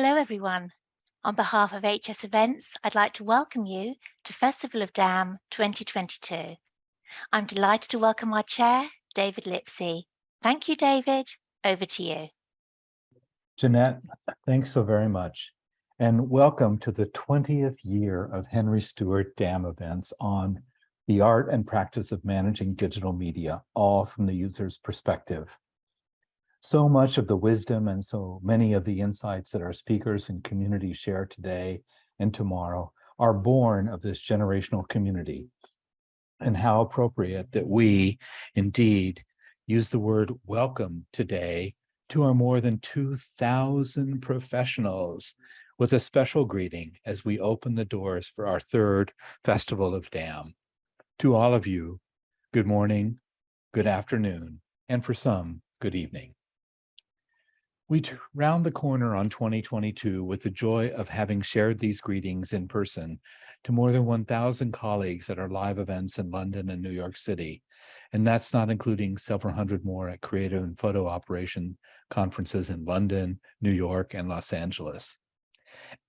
Hello, everyone. On behalf of HS Events, I'd like to welcome you to Festival of Dam 2022. I'm delighted to welcome our chair, David Lipsey. Thank you, David. Over to you. Jeanette, thanks so very much. And welcome to the 20th year of Henry Stewart Dam events on the art and practice of managing digital media, all from the user's perspective. So much of the wisdom and so many of the insights that our speakers and community share today and tomorrow are born of this generational community. And how appropriate that we indeed use the word welcome today to our more than 2,000 professionals with a special greeting as we open the doors for our third Festival of Dam. To all of you, good morning, good afternoon, and for some, good evening. We round the corner on 2022 with the joy of having shared these greetings in person to more than 1,000 colleagues at our live events in London and New York City. And that's not including several hundred more at creative and photo operation conferences in London, New York, and Los Angeles.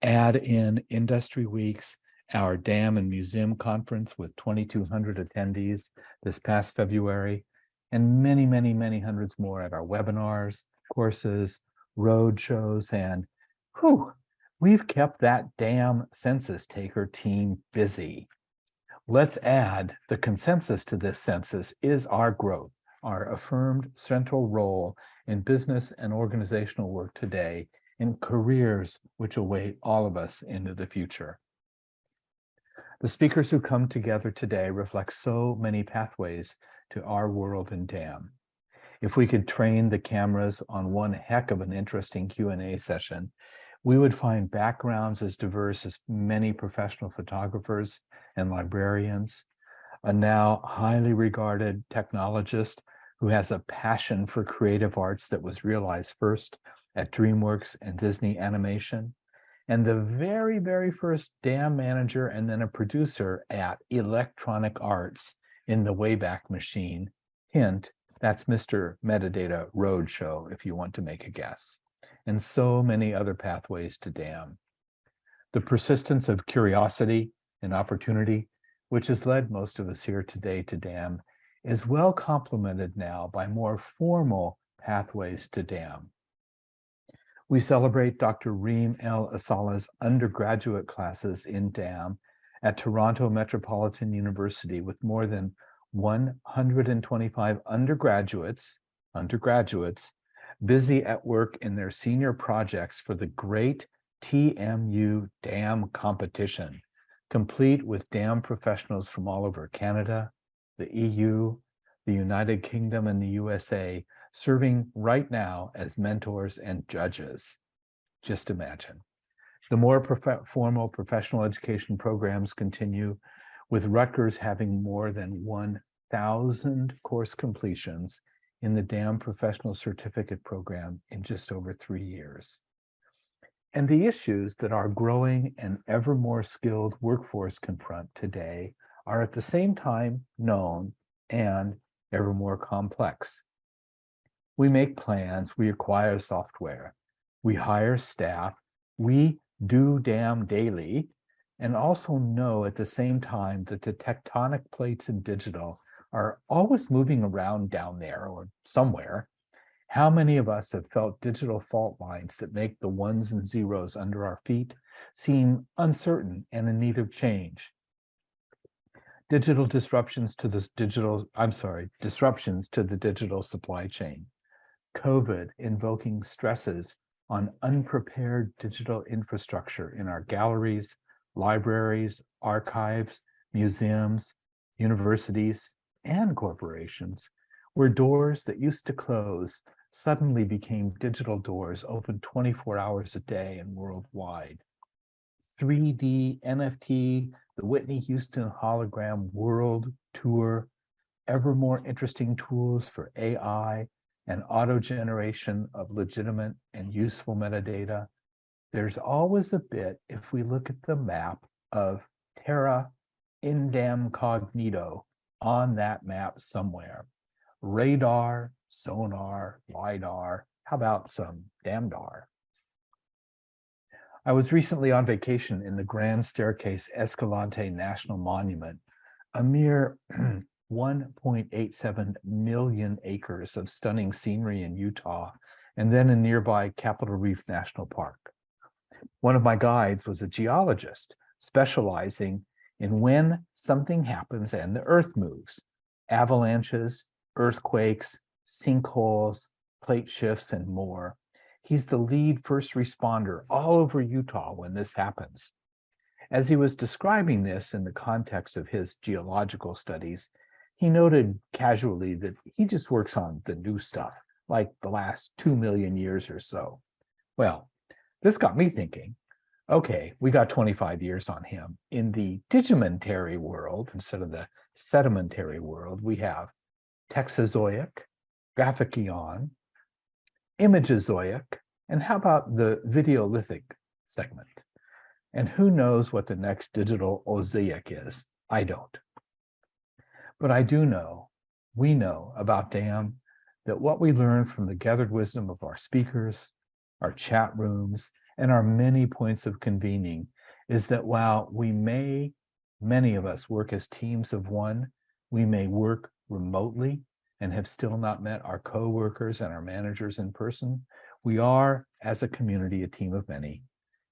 Add in industry weeks, our Dam and Museum conference with 2,200 attendees this past February, and many, many, many hundreds more at our webinars, courses, road shows, and we've kept that damn census taker team busy. Let's add the consensus to this census is our growth, our affirmed central role in business and organizational work today, in careers which await all of us into the future. The speakers who come together today reflect so many pathways to our world in DAM. If we could train the cameras on one heck of an interesting Q&A session, we would find backgrounds as diverse as many professional photographers and librarians, a now highly regarded technologist who has a passion for creative arts that was realized first at DreamWorks and Disney Animation, and the very, very first DAM manager and then a producer at Electronic Arts in the Wayback Machine. Hint, that's Mr. Metadata Roadshow, if you want to make a guess. And so many other pathways to DAM. The persistence of curiosity and opportunity, which has led most of us here today to DAM, is well complemented now by more formal pathways to DAM. We celebrate Dr. Reem El Asala's undergraduate classes in DAM at Toronto Metropolitan University with more than 125 undergraduates busy at work in their senior projects for the great TMU DAM competition, complete with DAM professionals from all over Canada, the EU, the United Kingdom, and the USA, serving right now as mentors and judges. Just imagine. The more formal professional education programs continue, with Rutgers having more than 1,000 course completions in the DAM Professional Certificate Program in just over 3 years. And the issues that our growing and ever more skilled workforce confront today are at the same time known and ever more complex. We make plans, we acquire software, we hire staff, we do DAM daily, and also know at the same time that the tectonic plates in digital are always moving around down there or somewhere. How many of us have felt digital fault lines that make the ones and zeros under our feet seem uncertain and in need of change? Disruptions to the digital supply chain. COVID invoking stresses on unprepared digital infrastructure in our galleries, libraries, archives, museums, universities, and corporations, where doors that used to close suddenly became digital doors open 24 hours a day and worldwide. 3D, NFT, the Whitney Houston hologram world tour, ever more interesting tools for AI and auto-generation of legitimate and useful metadata. There's always a bit, if we look at the map, of terra incognito on that map somewhere. Radar, sonar, LiDAR, how about some damdar? I was recently on vacation in the Grand Staircase Escalante National Monument, a mere 1.87 million acres of stunning scenery in Utah, and then in nearby Capitol Reef National Park. One of my guides was a geologist specializing in when something happens and the earth moves: avalanches, earthquakes, sinkholes, plate shifts, and more. He's the lead first responder all over Utah when this happens. As he was describing this in the context of his geological studies, he noted casually that he just works on the new stuff, like the last 2 million years or so. Well, this got me thinking, okay, we got 25 years on him. In the digimentary world, instead of the sedimentary world, we have Texazoic, Graphic-Eon, Imagezoic, and how about the Videolithic segment? And who knows what the next digital Oziac is? I don't. But I do know, we know about DAM, that what we learn from the gathered wisdom of our speakers, our chat rooms, and our many points of convening is that while many of us work as teams of one, we may work remotely and have still not met our co-workers and our managers in person, we are, as a community, a team of many.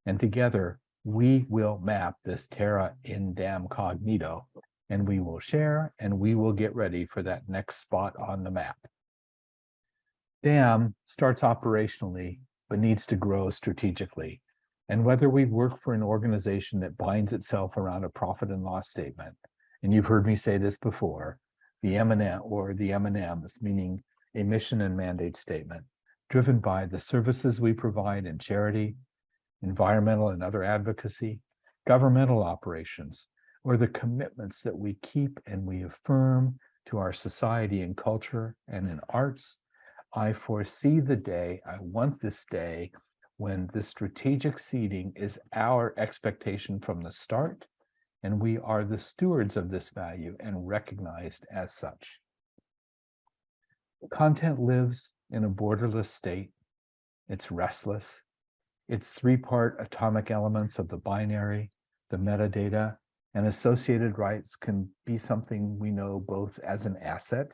And together, we will map this terra in DAM cognito, and we will share, and we will get ready for that next spot on the map. DAM starts operationally, but needs to grow strategically. And whether we work for an organization that binds itself around a profit and loss statement, and you've heard me say this before, the M&M or the M&Ms, meaning a mission and mandate statement, driven by the services we provide in charity, environmental and other advocacy, governmental operations, or the commitments that we keep and we affirm to our society and culture and in arts, I foresee the day, I want this day, when the strategic seeding is our expectation from the start, and we are the stewards of this value and recognized as such. Content lives in a borderless state. It's restless. Its three-part atomic elements of the binary, the metadata, and associated rights can be something we know both as an asset,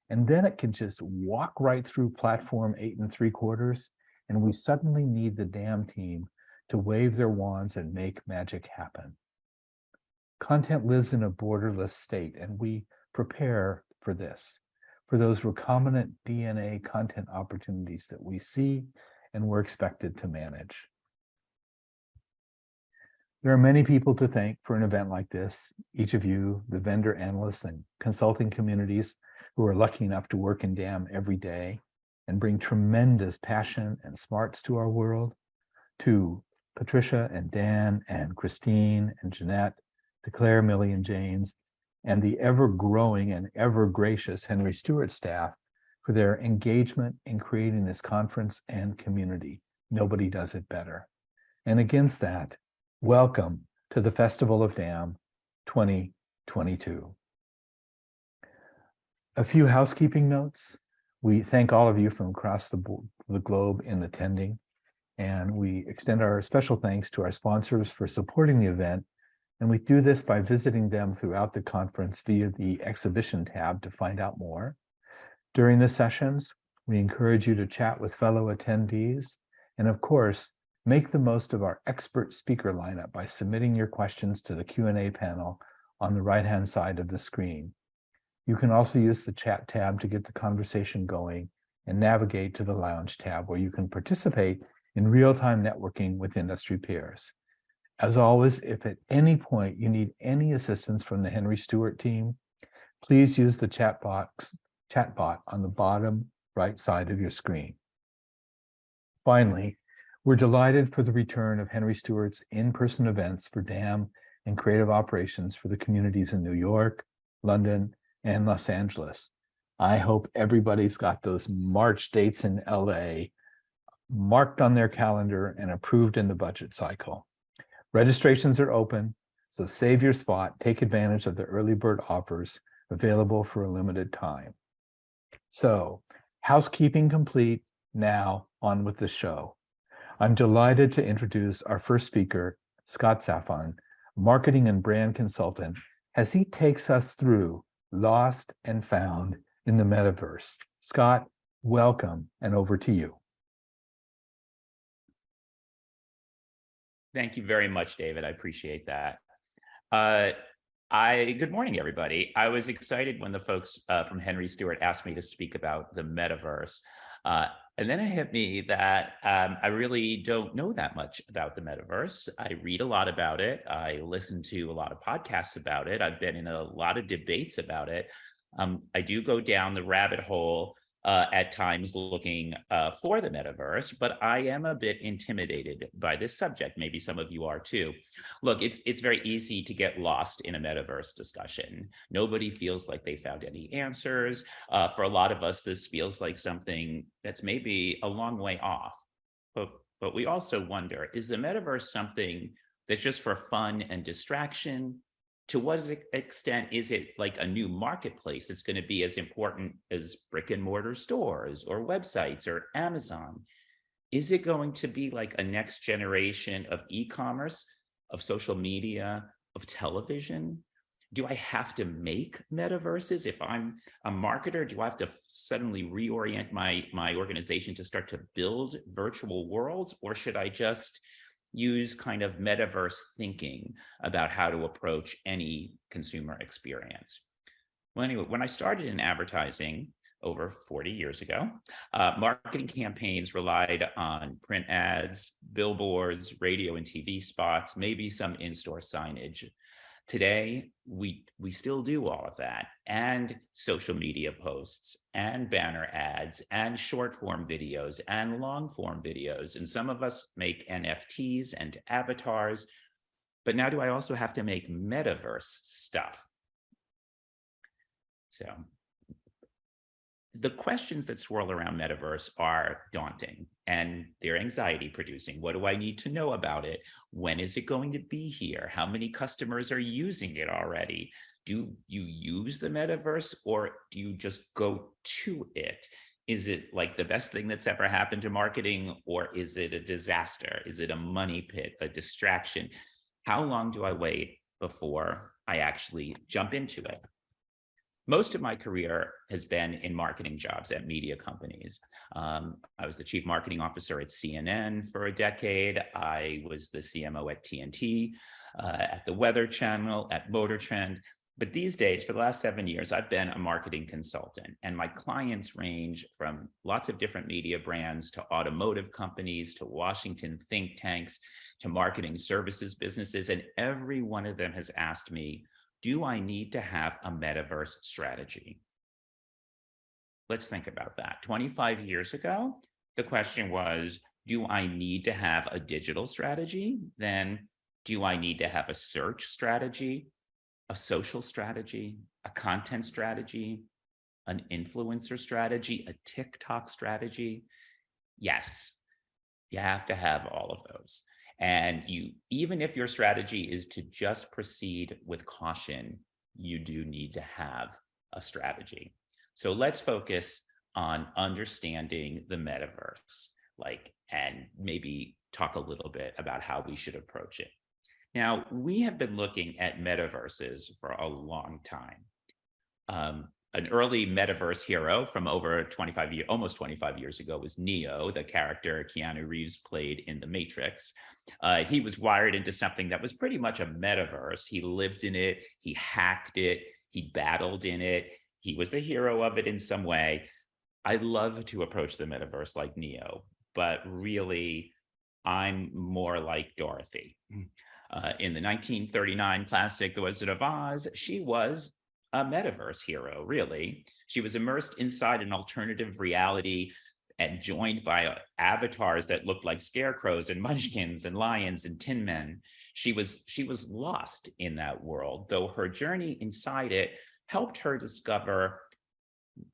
and then it can just walk right through platform 8 3/4, and we suddenly need the DAM team to wave their wands and make magic happen. Content lives in a borderless state, and we prepare for this, for those recombinant DNA content opportunities that we see and we're expected to manage. There are many people to thank for an event like this. Each of you, the vendor, analysts, and consulting communities who are lucky enough to work in DAM every day and bring tremendous passion and smarts to our world, to Patricia and Dan and Christine and Jeanette, to Claire, Millie, and James, and the ever-growing and ever-gracious Henry Stewart staff for their engagement in creating this conference and community. Nobody does it better. And against that, welcome to the Festival of DAM 2022. A few housekeeping notes. We thank all of you from across the globe in attending, and we extend our special thanks to our sponsors for supporting the event. And we do this by visiting them throughout the conference via the exhibition tab to find out more. During the sessions, we encourage you to chat with fellow attendees. And of course, make the most of our expert speaker lineup by submitting your questions to the Q&A panel on the right-hand side of the screen. You can also use the chat tab to get the conversation going and navigate to the lounge tab where you can participate in real-time networking with industry peers. As always, if at any point you need any assistance from the Henry Stewart team, please use the chat bot on the bottom right side of your screen. Finally, we're delighted for the return of Henry Stewart's in-person events for DAM and creative operations for the communities in New York, London, and Los Angeles. I hope everybody's got those March dates in LA marked on their calendar and approved in the budget cycle. Registrations are open, so save your spot, take advantage of the early bird offers available for a limited time. So, housekeeping complete, now on with the show. I'm delighted to introduce our first speaker, Scot Safon, marketing and brand consultant, as he takes us through Lost and Found in the Metaverse. Scot, welcome, and over to you. Thank you very much, David. I appreciate that. Good morning, everybody. I was excited when the folks from Henry Stewart asked me to speak about the metaverse. And then it hit me that I really don't know that much about the metaverse. I read a lot about it. I listen to a lot of podcasts about it. I've been in a lot of debates about it. I do go down the rabbit hole at times looking for the metaverse, but I am a bit intimidated by this subject. Maybe some of you are too. Look, it's very easy to get lost in a metaverse discussion. Nobody feels like they found any answers. For a lot of us, this feels like something that's maybe a long way off. But we also wonder, is the metaverse something that's just for fun and distraction? To what extent is it like a new marketplace that's going to be as important as brick and mortar stores or websites or Amazon? Is it going to be like a next generation of e-commerce, of social media, of television? Do I have to make metaverses? If I'm a marketer, do I have to suddenly reorient my organization to start to build virtual worlds? Or should I just use kind of metaverse thinking about how to approach any consumer experience? Well, anyway, when I started in advertising over 40 years ago, marketing campaigns relied on print ads, billboards, radio and TV spots, maybe some in-store signage. Today, we still do all of that, and social media posts and banner ads and short form videos and long form videos. And some of us make NFTs and avatars, but now do I also have to make metaverse stuff? So the questions that swirl around metaverse are daunting and they're anxiety producing. What do I need to know about it? When is it going to be here? How many customers are using it already? Do you use the metaverse or do you just go to it? Is it like the best thing that's ever happened to marketing, or is it a disaster? Is it a money pit, a distraction? How long do I wait before I actually jump into it? Most of my career has been in marketing jobs at media companies. I was the chief marketing officer at CNN for a decade. I was the CMO at TNT, at the Weather Channel, at Motor Trend. But these days, for the last 7 years, I've been a marketing consultant, and my clients range from lots of different media brands to automotive companies, to Washington think tanks, to marketing services businesses. And every one of them has asked me, do I need to have a metaverse strategy? Let's think about that. 25 years ago, the question was, do I need to have a digital strategy? Then, do I need to have a search strategy, a social strategy, a content strategy, an influencer strategy, a TikTok strategy? Yes, you have to have all of those. And even if your strategy is to just proceed with caution, you do need to have a strategy. So let's focus on understanding the metaverse, and maybe talk a little bit about how we should approach it. Now, we have been looking at metaverses for a long time. An early metaverse hero from over 25 years, almost 25 years ago, was Neo, the character Keanu Reeves played in The Matrix. He was wired into something that was pretty much a metaverse. He lived in it, he hacked it, he battled in it, he was the hero of it in some way. I love to approach the metaverse like Neo, but really, I'm more like Dorothy. In the 1939 classic, The Wizard of Oz, she was a metaverse hero, really. She was immersed inside an alternative reality and joined by avatars that looked like scarecrows and munchkins and lions and tin men. She was lost in that world, though her journey inside it helped her discover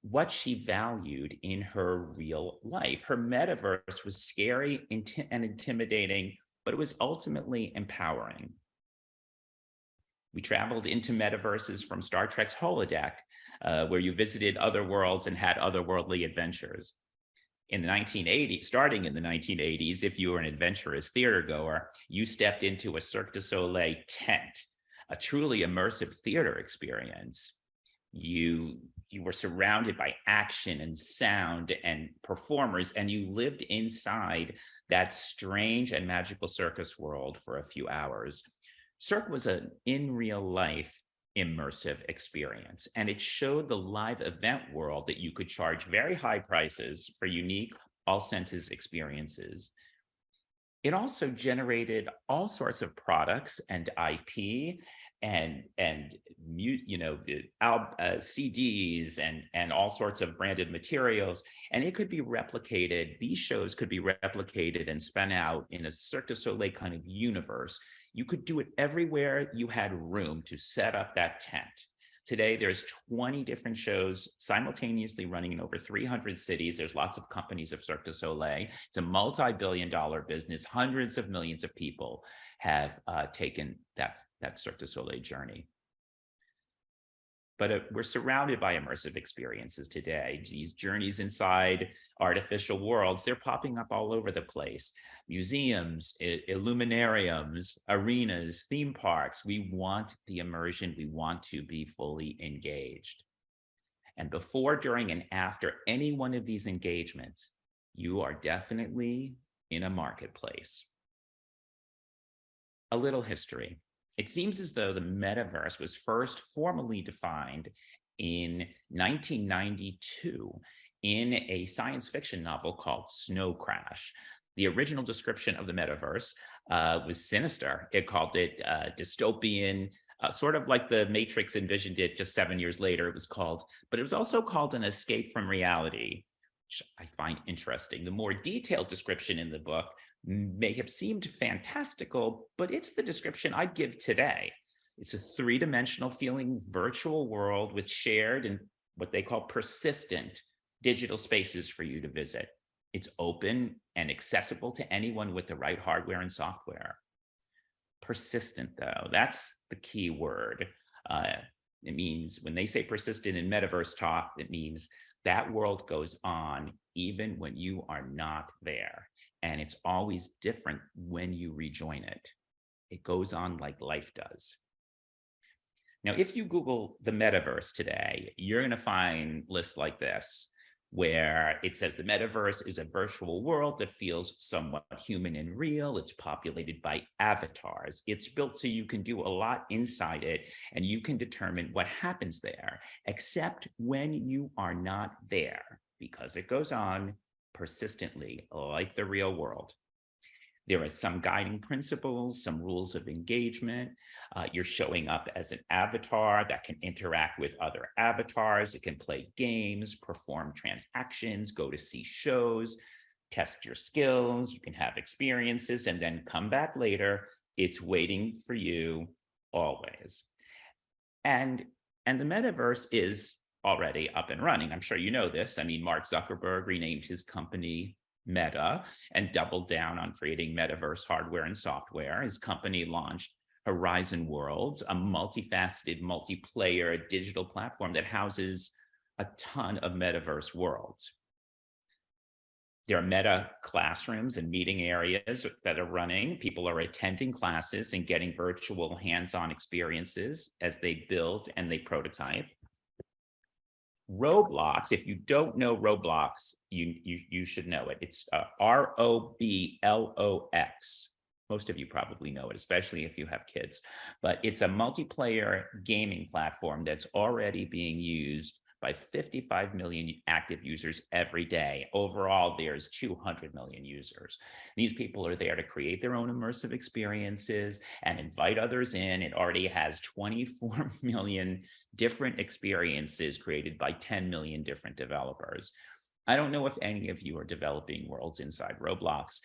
what she valued in her real life. Her metaverse was scary and intimidating, but it was ultimately empowering. We traveled into metaverses from Star Trek's holodeck, where you visited other worlds and had otherworldly adventures. in the 1980s, starting in the 1980s, if you were an adventurous theater goer, you stepped into a Cirque du Soleil tent, a truly immersive theater experience. You were surrounded by action and sound and performers, and you lived inside that strange and magical circus world for a few hours. Cirque was an in real life immersive experience, and it showed the live event world that you could charge very high prices for unique all senses experiences. It also generated all sorts of products and IP and CDs and all sorts of branded materials, and it could be replicated. These shows could be replicated and spun out in a Cirque du Soleil kind of universe. You could do it everywhere you had room to set up that tent. Today, there's 20 different shows simultaneously running in over 300 cities. There's lots of companies of Cirque du Soleil. It's a multi-billion-dollar business. Hundreds of millions of people have taken that Cirque du Soleil journey. But we're surrounded by immersive experiences today. These journeys inside artificial worlds, they're popping up all over the place. Museums, illuminariums, arenas, theme parks. We want the immersion. We want to be fully engaged. And before, during, and after any one of these engagements, you are definitely in a marketplace. A little history. It seems as though the metaverse was first formally defined in 1992 in a science fiction novel called Snow Crash. The original description of the metaverse was sinister. It called it dystopian, sort of like the Matrix envisioned it just 7 years later, it was called, but it was also called an escape from reality, which I find interesting. The more detailed description in the book may have seemed fantastical, but it's the description I'd give today. It's a three-dimensional feeling virtual world with shared and what they call persistent digital spaces for you to visit. It's open and accessible to anyone with the right hardware and software. Persistent, though, that's the key word. It means when they say persistent in metaverse talk, it means that world goes on even when you are not there. And it's always different when you rejoin it. It goes on like life does. Now, if you Google the metaverse today, you're going to find lists like this, where it says the metaverse is a virtual world that feels somewhat human and real. It's populated by avatars. It's built so you can do a lot inside it, and you can determine what happens there, except when you are not there, because it goes on persistently like the real world. There are some guiding principles, some rules of engagement. You're showing up as an avatar that can interact with other avatars. It can play games, perform transactions, go to see shows, test your skills. You can have experiences and then come back later. It's waiting for you always. And the metaverse is already up and running. I'm sure you know this. I mean, Mark Zuckerberg renamed his company Meta and doubled down on creating metaverse hardware and software. His company launched Horizon Worlds, a multifaceted, multiplayer digital platform that houses a ton of metaverse worlds. There are Meta classrooms and meeting areas that are running. People are attending classes and getting virtual hands-on experiences as they build and they prototype. Roblox, if you don't know Roblox, you should know it. It's ROBLOX. Most of you probably know it, especially if you have kids. But it's a multiplayer gaming platform that's already being used by 55 million active users every day. Overall, there's 200 million users. These people are there to create their own immersive experiences and invite others in. It already has 24 million different experiences created by 10 million different developers. I don't know if any of you are developing worlds inside Roblox,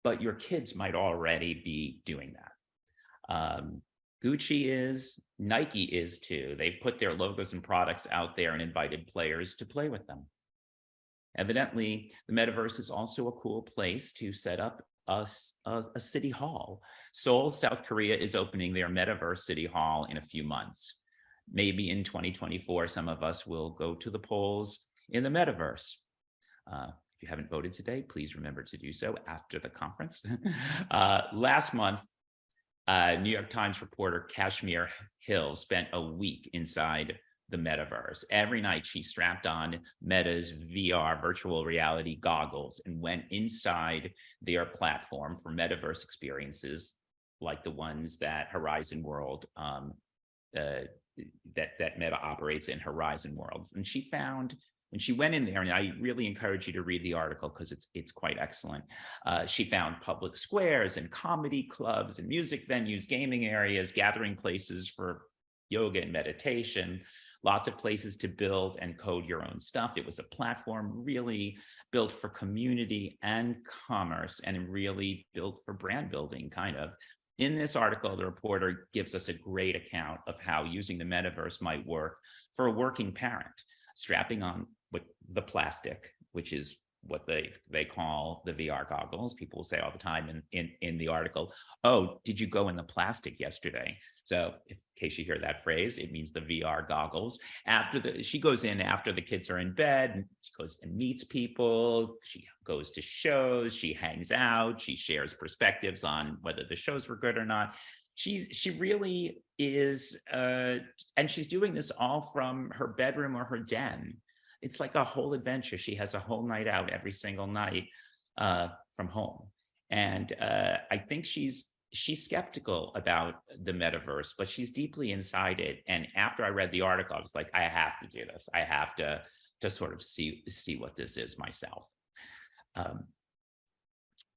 but your kids might already be doing that. Gucci is, Nike is too. They've put their logos and products out there and invited players to play with them. Evidently, the metaverse is also a cool place to set up a city hall. Seoul, South Korea is opening their metaverse city hall in a few months. Maybe in 2024, some of us will go to the polls in the metaverse. If you haven't voted today, please remember to do so after the conference. Last month, New York Times reporter Kashmir Hill spent a week inside the metaverse. Every night she strapped on Meta's VR virtual reality goggles and went inside their platform for metaverse experiences like the ones that Horizon World, that Meta operates in Horizon Worlds. And she found, when she went in there, and I really encourage you to read the article because it's quite excellent. She found public squares and comedy clubs and music venues, gaming areas, gathering places for yoga and meditation, lots of places to build and code your own stuff. It was a platform really built for community and commerce, and really built for brand building, kind of. In this article, the reporter gives us a great account of how using the metaverse might work for a working parent, strapping on with the plastic, which is what they call the VR goggles. People will say all the time in the article, oh, did you go in the plastic yesterday? So in case you hear that phrase, it means the VR goggles. She goes in after the kids are in bed, and she goes and meets people. She goes to shows, she hangs out, she shares perspectives on whether the shows were good or not. She really is, and she's doing this all from her bedroom or her den. It's like a whole adventure. She has a whole night out every single night from home. And I think she's skeptical about the metaverse, but she's deeply inside it. And after I read the article, I was like, I have to do this. I have to sort of see what this is myself.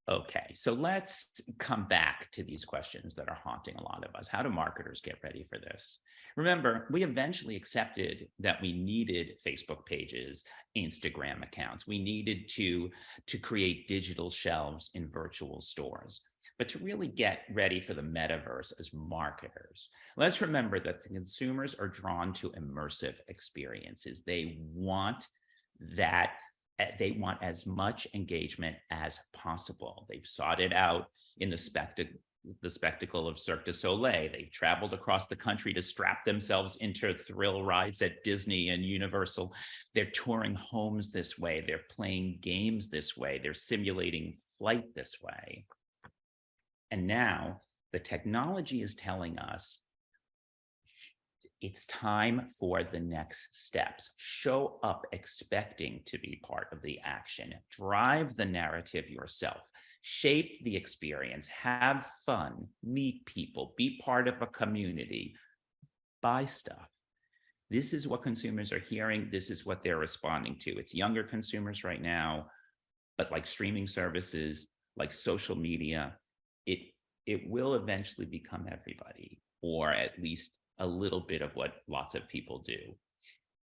Okay, so let's come back to these questions that are haunting a lot of us. How do marketers get ready for this? Remember, we eventually accepted that we needed Facebook pages, Instagram accounts. We needed to create digital shelves in virtual stores. But to really get ready for the metaverse as marketers, let's remember that the consumers are drawn to immersive experiences. They want that. They want as much engagement as possible. They've sought it out in the spectacle of Cirque du Soleil. They've traveled across the country to strap themselves into thrill rides at Disney and Universal. They're touring homes this way. They're playing games this way. They're simulating flight this way. And now the technology is telling us it's time for the next steps. Show up expecting to be part of the action. Drive the narrative yourself. Shape the experience. Have fun. Meet people. Be part of a community. Buy stuff. This is what consumers are hearing. This is what they're responding to. It's younger consumers right now, but like streaming services, like social media, it will eventually become everybody, or at least a little bit of what lots of people do.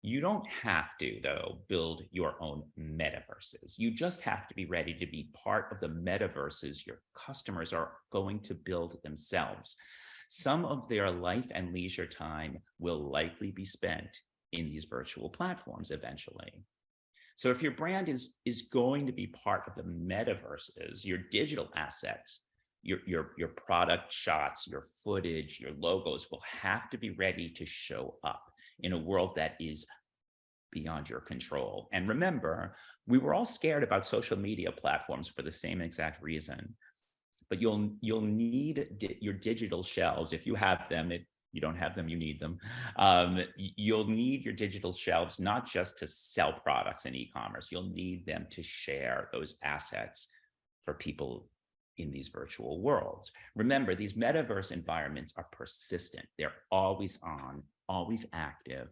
You don't have to, though, build your own metaverses. You just have to be ready to be part of the metaverses your customers are going to build themselves. Some of their life and leisure time will likely be spent in these virtual platforms eventually. So if your brand is going to be part of the metaverses, your digital assets, your product shots, your footage, your logos will have to be ready to show up in a world that is beyond your control. And remember, we were all scared about social media platforms for the same exact reason. But you'll need your digital shelves. If you have them, you don't have them, you need them. You'll need your digital shelves, not just to sell products in e-commerce. You'll need them to share those assets for people in these virtual worlds. Remember, these metaverse environments are persistent. They're always on, always active.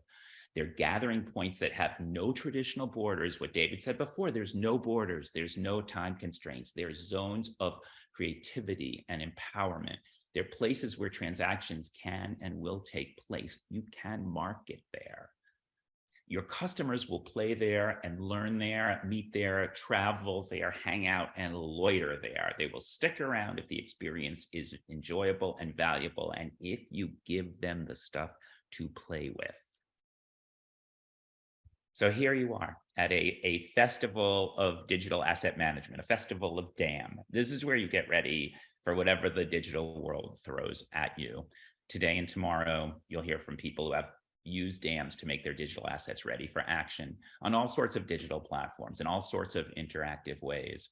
They're gathering points that have no traditional borders. What David said before, there's no borders, there's no time constraints. There's zones of creativity and empowerment. They're places where transactions can and will take place. You can market there. Your customers will play there and learn there, meet there, travel there, hang out and loiter there. They will stick around if the experience is enjoyable and valuable, and if you give them the stuff to play with. So here you are at a festival of digital asset management, a festival of DAM. This is where you get ready for whatever the digital world throws at you. Today and tomorrow, you'll hear from people who have use dams to make their digital assets ready for action on all sorts of digital platforms and all sorts of interactive ways.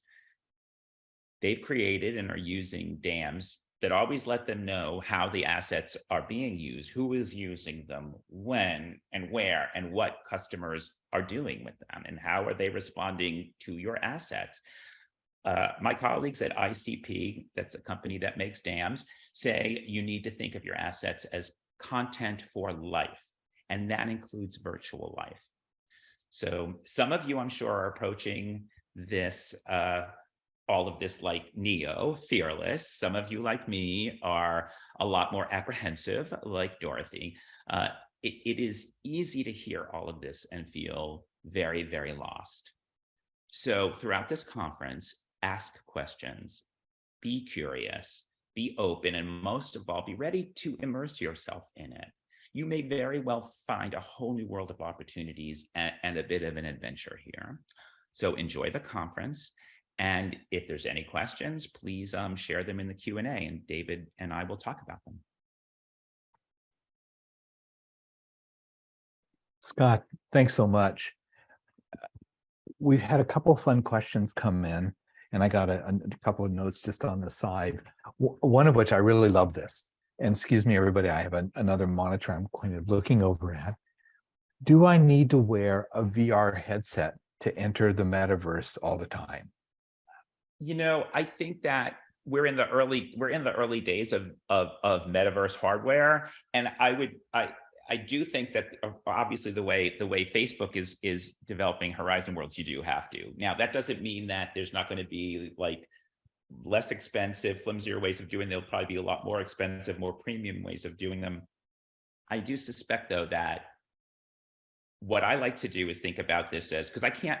They've created and are using dams that always let them know how the assets are being used, who is using them, when and where, and what customers are doing with them, and how are they responding to your assets. My colleagues at ICP, that's a company that makes dams, say you need to think of your assets as content for life, and that includes virtual life. So some of you, I'm sure, are approaching this, all of this like Neo, fearless. Some of you, like me, are a lot more apprehensive, like Dorothy. It is easy to hear all of this and feel very, very lost. So throughout this conference, ask questions, be curious, be open, and most of all, be ready to immerse yourself in it. You may very well find a whole new world of opportunities and a bit of an adventure here. So enjoy the conference. And if there's any questions, please share them in the Q&A, and David and I will talk about them. Scott, thanks so much. We've had a couple of fun questions come in, and I got a couple of notes just on the side. One of which I really love this. And excuse me, everybody, I have another monitor I'm kind of looking over at. Do I need to wear a VR headset to enter the metaverse all the time? You know, I think that we're in the early days of metaverse hardware, and I do think that obviously the way Facebook is developing Horizon Worlds, you do have to. Now, that doesn't mean that there's not going to be like less expensive, flimsier ways of doing them. There'll probably be a lot more expensive, more premium ways of doing them. I do suspect, though, that what I like to do is think about this as, because I can't,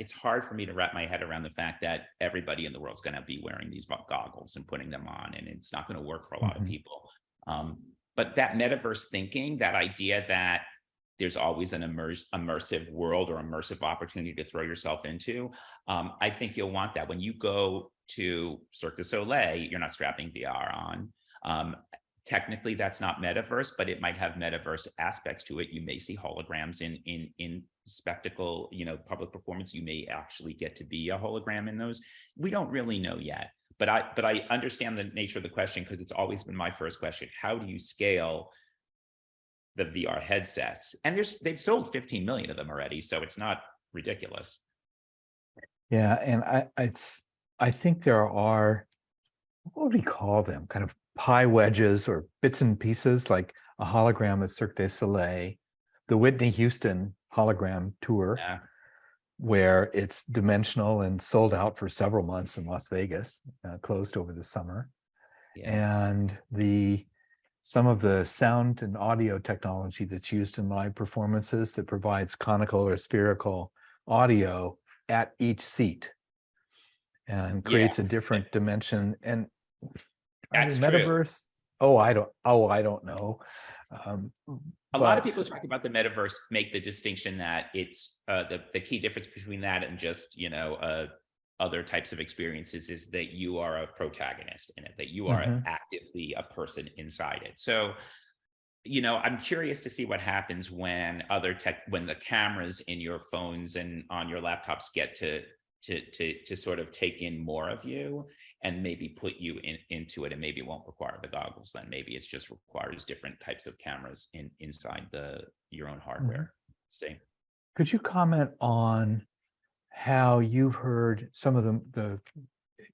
it's hard for me to wrap my head around the fact that everybody in the world's going to be wearing these goggles and putting them on, and it's not going to work for a lot of people. But that metaverse thinking, that idea that there's always an immersive world or immersive opportunity to throw yourself into, I think you'll want that. When you go to Cirque du Soleil, you're not strapping VR on. Technically, that's not metaverse, but it might have metaverse aspects to it. You may see holograms in spectacle, public performance. You may actually get to be a hologram in those. We don't really know yet. But I understand the nature of the question, because it's always been my first question. How do you scale the VR headsets? And they've sold 15 million of them already, so it's not ridiculous. Yeah, and I think there are, what would we call them? Kind of pie wedges or bits and pieces, like a hologram at Cirque du Soleil, the Whitney Houston hologram tour. Yeah. Where it's dimensional and sold out for several months in Las Vegas, closed over the summer. Yeah. And some of the sound and audio technology that's used in live performances that provides conical or spherical audio at each seat and creates a different dimension. And that's metaverse. True. I don't know. A lot of people talk about the metaverse, make the distinction that it's the key difference between that and just, other types of experiences is that you are a protagonist in it, that you are actively a person inside it. So, I'm curious to see what happens when when the cameras in your phones and on your laptops get to sort of take in more of you and maybe put you into it, and maybe it won't require the goggles then. Maybe it just requires different types of cameras inside your own hardware. See. Could you comment on how you've heard some of the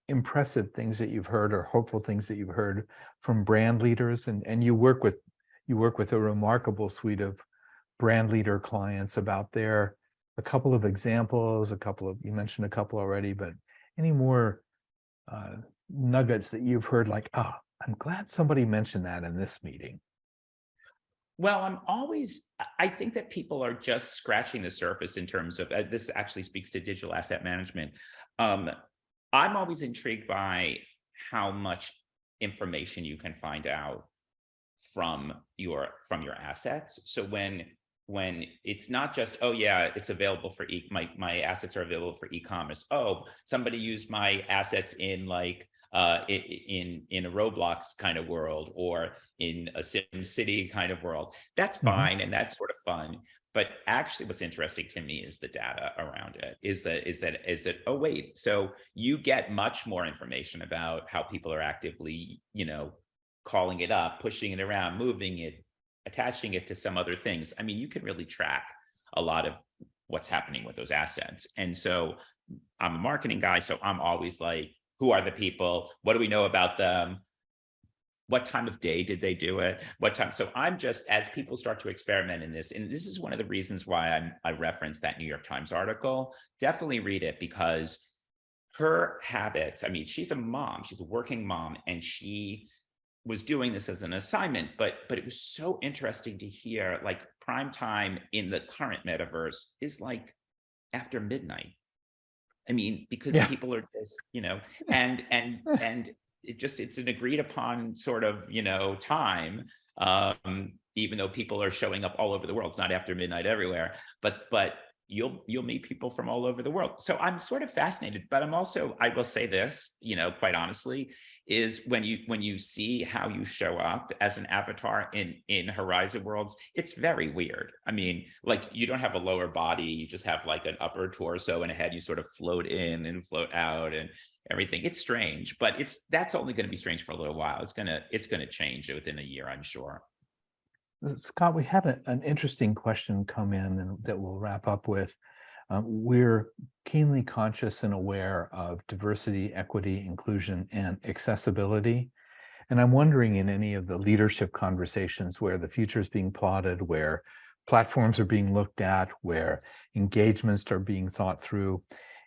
impressive things that you've heard or hopeful things that you've heard from brand leaders, and you work with a remarkable suite of brand leader clients about a couple of examples, you mentioned a couple already, but any more nuggets that you've heard, like, I'm glad somebody mentioned that in this meeting? Well, I think that people are just scratching the surface in terms of, this actually speaks to digital asset management. I'm always intrigued by how much information you can find out from your assets. So when it's not just, oh yeah, it's available for my assets are available for e-commerce. Oh, somebody used my assets in like in a Roblox kind of world or in a Sim City kind of world. That's fine, and that's sort of fun. But actually, what's interesting to me is the data around it. Is that oh wait, so you get much more information about how people are actively, calling it up, pushing it around, moving it, attaching it to some other things. I mean, you can really track a lot of what's happening with those assets. And so I'm a marketing guy, so I'm always like, who are the people? What do we know about them? What time of day did they do it? What time? So I'm just, as people start to experiment in this, and this is one of the reasons why I referenced that New York Times article, definitely read it, because her habits, I mean, she's a mom, she's a working mom, and she was doing this as an assignment, but it was so interesting to hear, like, prime time in the current metaverse is like after midnight. I mean, because people are just, and it's an agreed upon sort of, time, even though people are showing up all over the world. It's not after midnight everywhere, but you'll meet people from all over the world. So I'm sort of fascinated, but I'm also, I will say this, quite honestly, is when you see how you show up as an avatar in Horizon worlds, it's very weird. I mean, like, you don't have a lower body, you just have like an upper torso and a head. You sort of float in and float out and everything. It's strange, but that's only going to be strange for a little while. It's gonna change within a year, I'm sure. Scott, we had an interesting question come in and that we'll wrap up with. We're keenly conscious and aware of diversity, equity, inclusion, and accessibility. And I'm wondering, in any of the leadership conversations where the future is being plotted, where platforms are being looked at, where engagements are being thought through,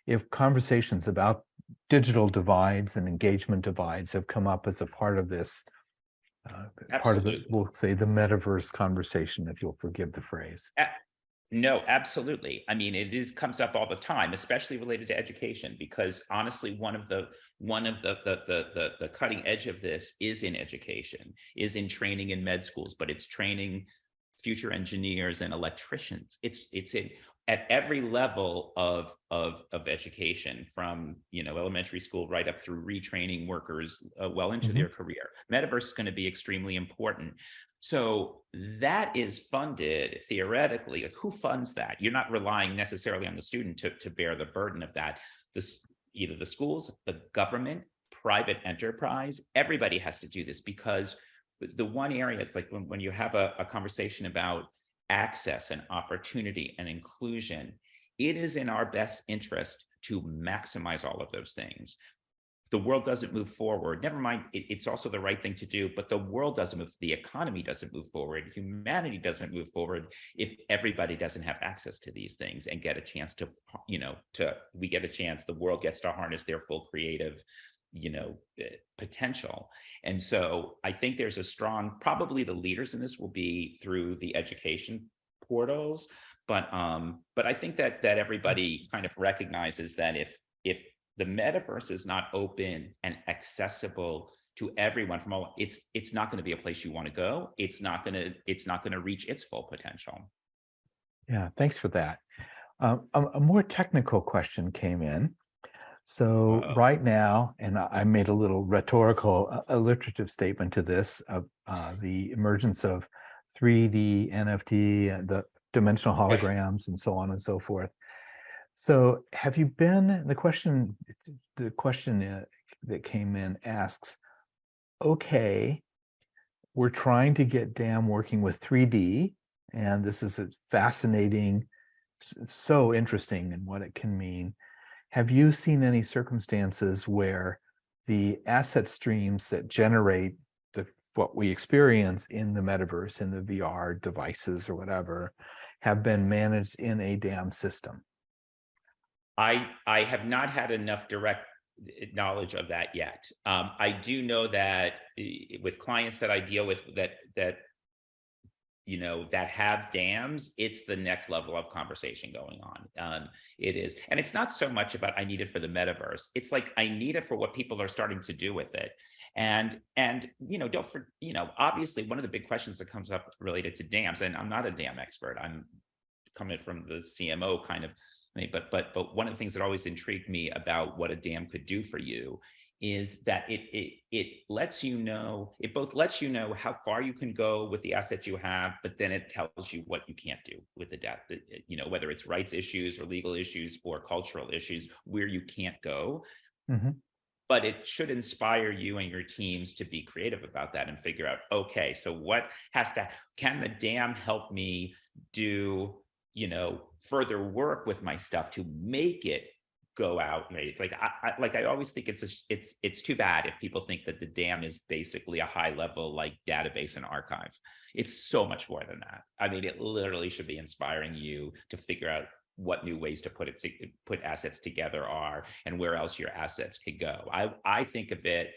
if conversations about digital divides and engagement divides have come up as a part of this, part of the, we'll say, the metaverse conversation, if you'll forgive the phrase. No, absolutely. I mean, comes up all the time, especially related to education, because honestly, one of the cutting edge of this is in education, is in training in med schools, but it's training future engineers and electricians. It's in at every level of education, from elementary school right up through retraining workers well into their career. Metaverse is going to be extremely important. So that is funded theoretically. Like, who funds that? You're not relying necessarily on the student to bear the burden of that. Either the schools, the government, private enterprise, everybody has to do this, because the one area, it's like when you have a conversation about access and opportunity and inclusion, it is in our best interest to maximize all of those things. The world doesn't move forward. Never mind, it's also the right thing to do, but the world doesn't move, the economy doesn't move forward, humanity doesn't move forward if everybody doesn't have access to these things and get a chance to, we get a chance, the world gets to harness their full creative, potential. And so I think there's a strong, probably the leaders in this will be through the education portals, but I think that everybody kind of recognizes that if the metaverse is not open and accessible to everyone from all, it's not going to be a place you want to go. It's not going to reach its full potential. Yeah, thanks for that. A more technical question came in. So right now, and I made a little rhetorical, alliterative statement to this, the emergence of 3D, NFT, the dimensional holograms, and so on and so forth. So have you been, the question that came in asks, okay, we're trying to get DAM working with 3D, and this is a fascinating, so interesting in what it can mean. Have you seen any circumstances where the asset streams that generate what we experience in the metaverse, in the VR devices or whatever, have been managed in a DAM system? I have not had enough direct knowledge of that yet. I do know that with clients that I deal with that have dams, it's the next level of conversation going on. It is, and it's not so much about I need it for the metaverse. It's like I need it for what people are starting to do with it. And obviously one of the big questions that comes up related to dams, and I'm not a dam expert, I'm coming from the CMO kind of thing, but one of the things that always intrigued me about what a dam could do for you is that it lets you know, it both lets you know how far you can go with the assets you have, but then it tells you what you can't do with the debt, you know, whether it's rights issues or legal issues or cultural issues where you can't go. But it should inspire you and your teams to be creative about that and figure out, okay, so what can the dam help me do, you know, further work with my stuff to make it go out? It's like I always think it's too bad if people think that the dam is basically a high level like database and archive. It's so much more than that. I mean, it literally should be inspiring you to figure out what new ways to put assets together are and where else your assets could go. I think of it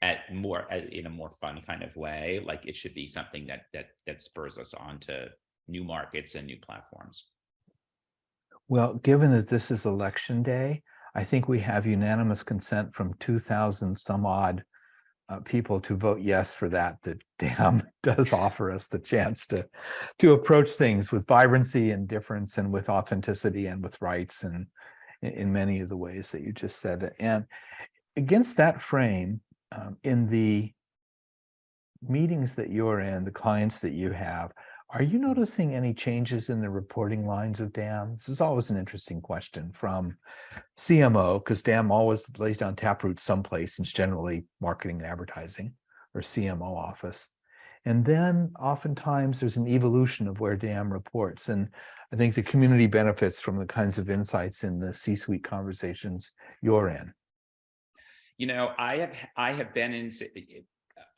in a more fun kind of way. Like it should be something that spurs us on to new markets and new platforms. Well, given that this is election day, I think we have unanimous consent from 2,000 some odd people to vote yes for that. The dam does offer us the chance to approach things with vibrancy and difference and with authenticity and with rights and in many of the ways that you just said. And against that frame, in the meetings that you're in, the clients that you have, are you noticing any changes in the reporting lines of DAM? This is always an interesting question from CMO, because DAM always lays down taproot someplace, and it's generally marketing and advertising or CMO office. And then oftentimes there's an evolution of where DAM reports. And I think the community benefits from the kinds of insights in the C-suite conversations you're in. You know, I have been in,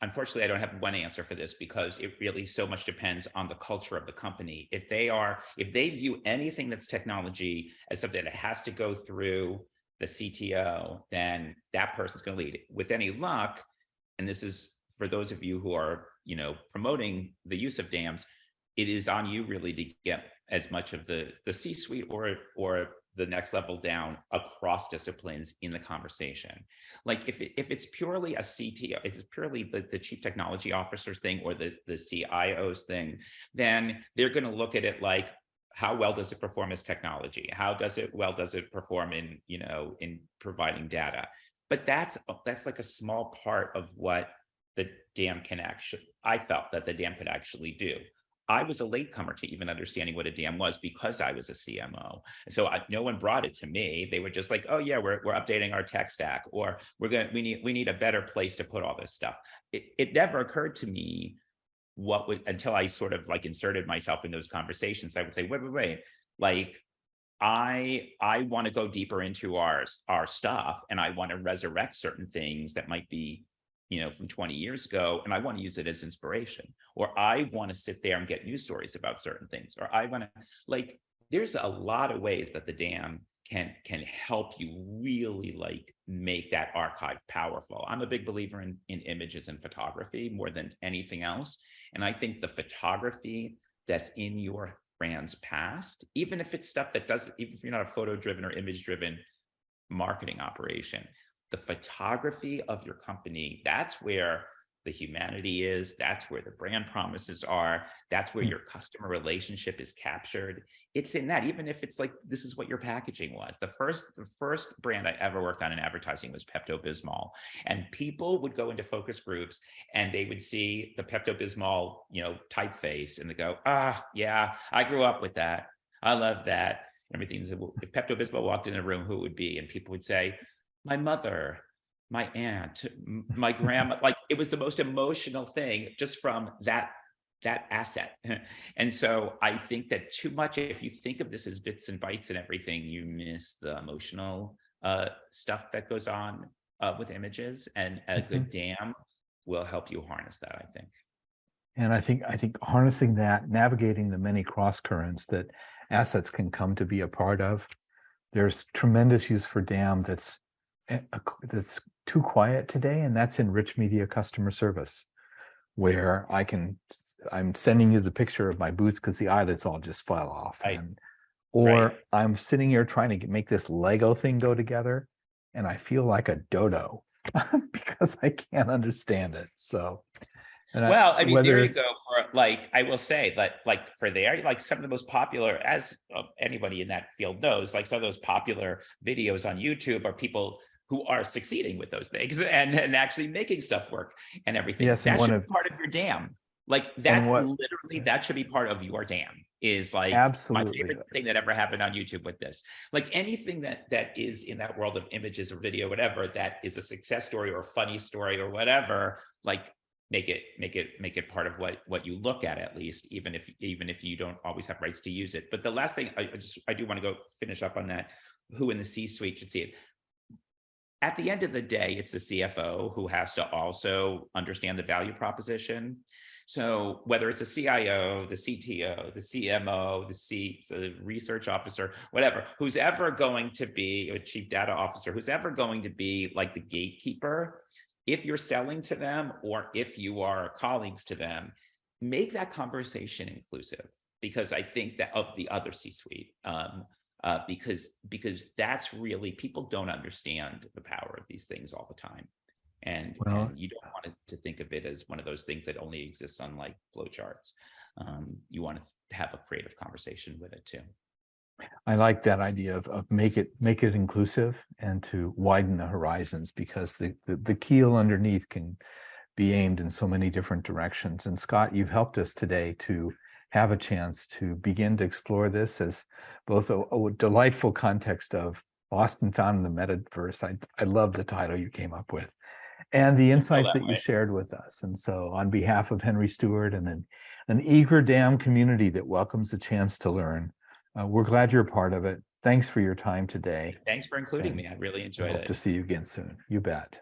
unfortunately, I don't have one answer for this because it really so much depends on the culture of the company. If they view anything that's technology as something that has to go through the CTO, then that person's going to lead it. With any luck, and this is for those of you who are, you know, promoting the use of DAMs, it is on you really to get as much of the C-suite or the next level down across disciplines in the conversation. Like if it's purely a CTO, it's purely the chief technology officer's thing or the CIO's thing, then they're going to look at it like, how well does it perform as technology? How does it perform in, you know, in providing data? But that's like a small part of what the DAM can actually, I felt that the DAM could actually do. I was a latecomer to even understanding what a DAM was because I was a CMO. So no one brought it to me. They were just like, oh yeah, we're updating our tech stack, or we need a better place to put all this stuff. It never occurred to me until I sort of like inserted myself in those conversations. I would say, wait, like I want to go deeper into our stuff, and I want to resurrect certain things that might be, you know, from 20 years ago, and I want to use it as inspiration, or I want to sit there and get news stories about certain things, or I want to, like, there's a lot of ways that the DAM can help you really like make that archive powerful. I'm a big believer in images and photography more than anything else. And I think the photography that's in your brand's past, even if it's stuff that even if you're not a photo driven or image driven marketing operation, the photography of your company, that's where the humanity is, that's where the brand promises are, that's where your customer relationship is captured. It's in that, even if it's like, this is what your packaging was. The first brand I ever worked on in advertising was Pepto-Bismol. And people would go into focus groups and they would see the Pepto-Bismol, you know, typeface, and they go, yeah, I grew up with that. I love that. Everything's, if Pepto-Bismol walked in a room, who it would be? And people would say, my mother, my aunt, my grandma. Like, it was the most emotional thing just from that asset. And so I think that too much, if you think of this as bits and bytes and everything, you miss the emotional stuff that goes on with images, and a good DAM will help you harness that, I think. And I think harnessing that, navigating the many cross currents that assets can come to be a part of, there's tremendous use for DAM that's too quiet today, and that's in rich media customer service, where I'm sending you the picture of my boots because the eyelids all just fell off, right. Or I'm sitting here trying to make this Lego thing go together, and I feel like a dodo because I can't understand it. So, well, I mean, there you go. For like, I will say that, like, for there, like some of the most popular, as anybody in that field knows, like some of those popular videos on YouTube are people who are succeeding with those things and actually making stuff work and everything. Yes, and That one should of be part of your dam. Like and that, what literally, that should be part of your dam. Is like my absolutely favorite thing that ever happened on YouTube with this. Like anything that is in that world of images or video, whatever, that is a success story or a funny story or whatever, like make it part of what you look at least, even if you don't always have rights to use it. But the last thing I do want to go finish up on that, who in the C-suite should see it. At the end of the day, it's the CFO who has to also understand the value proposition. So whether it's the CIO, the CTO, the CMO, the research officer, whatever, who's ever going to be a chief data officer, who's ever going to be like the gatekeeper, if you're selling to them or if you are colleagues to them, make that conversation inclusive, because I think that of the other C-suite, because that's really, people don't understand the power of these things all the time. And you don't want to think of it as one of those things that only exists on like flowcharts. You want to have a creative conversation with it too. I like that idea of make it inclusive and to widen the horizons, because the keel underneath can be aimed in so many different directions. And Scott, you've helped us today to have a chance to begin to explore this as both a delightful context of Boston found in the Metaverse. I love the title you came up with, and the insights that you shared with us. And so on behalf of Henry Stewart and an eager DAM community that welcomes a chance to learn, we're glad you're a part of it. Thanks for your time today. Thanks for including me. I really enjoyed it. Hope to see you again soon. You bet.